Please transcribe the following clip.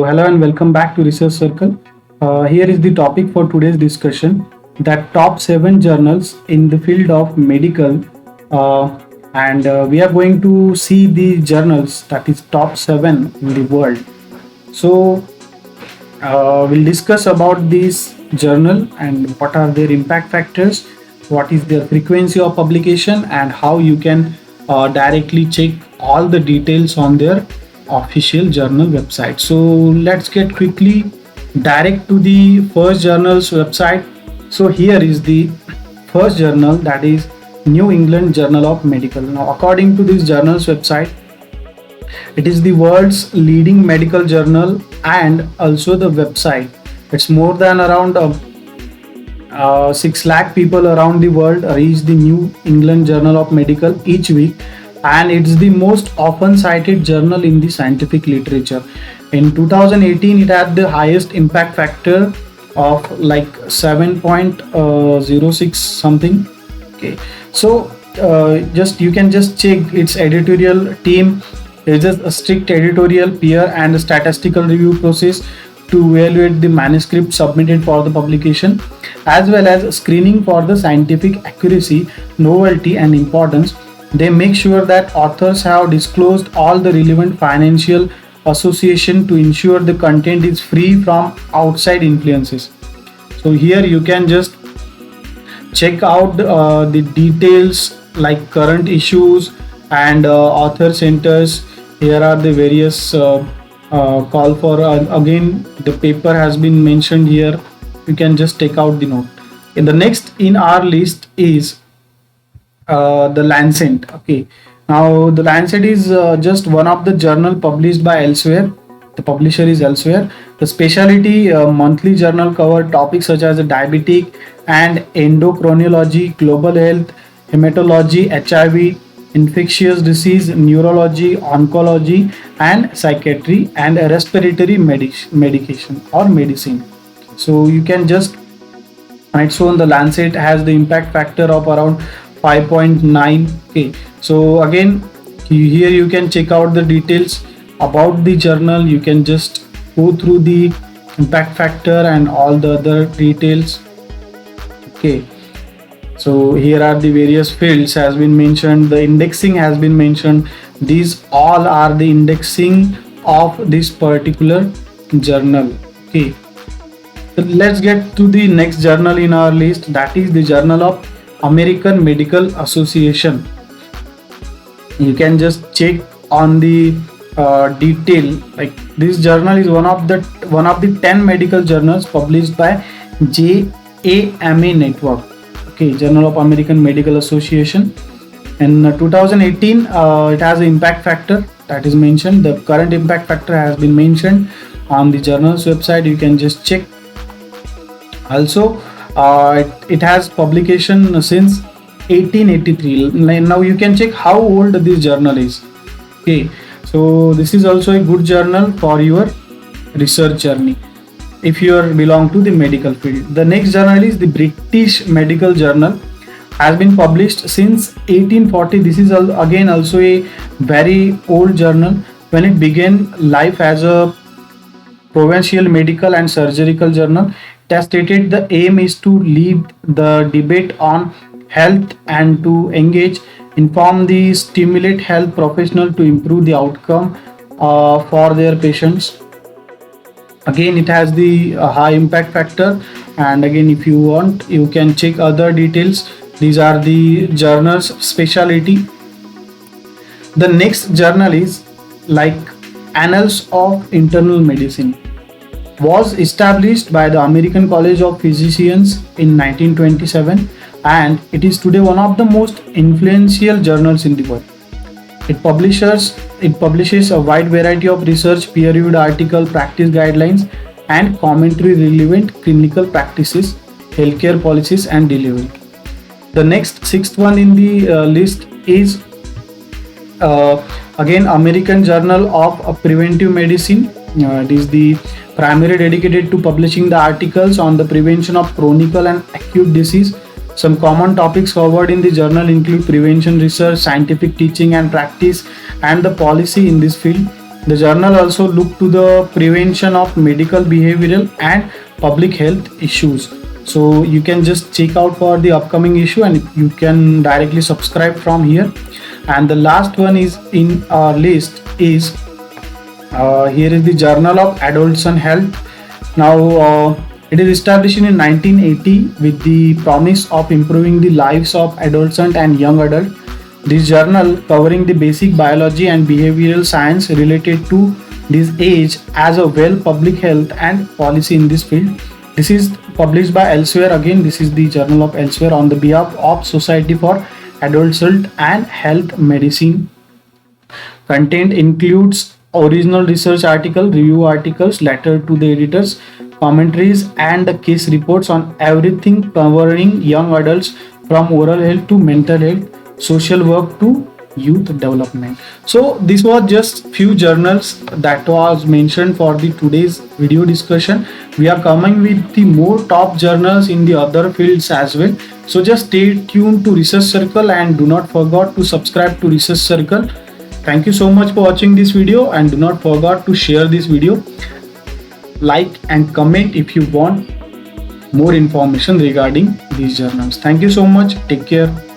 Hello and welcome back to Research Circle. Here is the topic for today's discussion, that top 7 journals in the field of medical. And we are going to see the journals that is top 7 in the world. So, we'll discuss about this journal and what are their impact factors, what is their frequency of publication, and how you can directly check all the details on their official journal website. So let's get quickly direct to the first journal's website. So here is the first journal, that is New England Journal of Medical. Now according to this journal's website, it is the world's leading medical journal, and also the website. It's more than around 6 lakh people around the world reach the New England Journal of Medical each week, and it's the most often cited journal in the scientific literature. In 2018, it had the highest impact factor of like 7.06 something. Okay, so just you can just check its editorial team. There is a strict editorial, peer and statistical review process to evaluate the manuscript submitted for the publication, as well as screening for the scientific accuracy, novelty and importance. They make sure that authors have disclosed all the relevant financial association to ensure the content is free from outside influences. So here you can just check out the details like current issues and author centers. Here are the various call for again the paper has been mentioned here. You can just take out the note. And the next in our list is the Lancet. Okay, now the Lancet is just one of the journal published by Elsewhere. The publisher is Elsewhere. The specialty monthly journal cover topics such as diabetic and endocrinology, global health, hematology, HIV, infectious disease, neurology, oncology and psychiatry, and respiratory medication or medicine. So you can just on its own, the Lancet has the impact factor of around 5.9. Okay, so again here you can check out the details about the journal. You can just go through the impact factor and all the other details. Okay, so here are the various fields has been mentioned, the indexing has been mentioned. These all are the indexing of this particular journal. Okay, so let's get to the next journal in our list, that is the Journal of American Medical Association. You can just check on the detail. Like this journal is one of the 10 medical journals published by JAMA Network. Okay, Journal of American Medical Association. In 2018, it has an impact factor that is mentioned. The current impact factor has been mentioned on the journal's website. You can just check. Also, it has publication since 1883. Now you can check how old this journal is. Okay, so this is also a good journal for your research journey if you belong to the medical field. The next journal is the British Medical Journal. Has been published since 1840. This is again also a very old journal. When it began life as a provincial medical and surgical journal, it has stated the aim is to lead the debate on health and to engage, inform the stimulate health professional to improve the outcome for their patients. Again, it has the high impact factor, and again if you want you can check other details. These are the journal's specialty. The next journal is like Annals of Internal Medicine. Was established by the American College of Physicians in 1927, and it is today one of the most influential journals in the world. It publishes a wide variety of research, peer-reviewed article, practice guidelines, and commentary relevant clinical practices, healthcare policies, and delivery. The next sixth one in the list is again American Journal of Preventive Medicine. It is the primarily dedicated to publishing the articles on the prevention of chronic and acute disease. Some common topics covered in the journal include prevention research, scientific teaching and practice, and the policy in this field. The journal also look to the prevention of medical, behavioral and public health issues. So you can just check out for the upcoming issue and you can directly subscribe from here. And the last one is in our list is here is the Journal of Adolescent Health. Now it is established in 1980 with the promise of improving the lives of adolescent and young adult. This journal covering the basic biology and behavioral science related to this age as a well public health and policy in this field. This is published by Elsewhere. Again, this is the Journal of Elsewhere on the behalf of Society for Adolescent and Health Medicine. Content includes original research article, review articles, letter to the editors, commentaries, and the case reports on everything covering young adults from oral health to mental health, social work to youth development. So this was just few journals that was mentioned for the today's video discussion. We are coming with the more top journals in the other fields as well. So just stay tuned to Research Circle and do not forget to subscribe to Research Circle. Thank you so much for watching this video and do not forget to share this video, like and comment if you want more information regarding these journals. Thank you so much. Take care.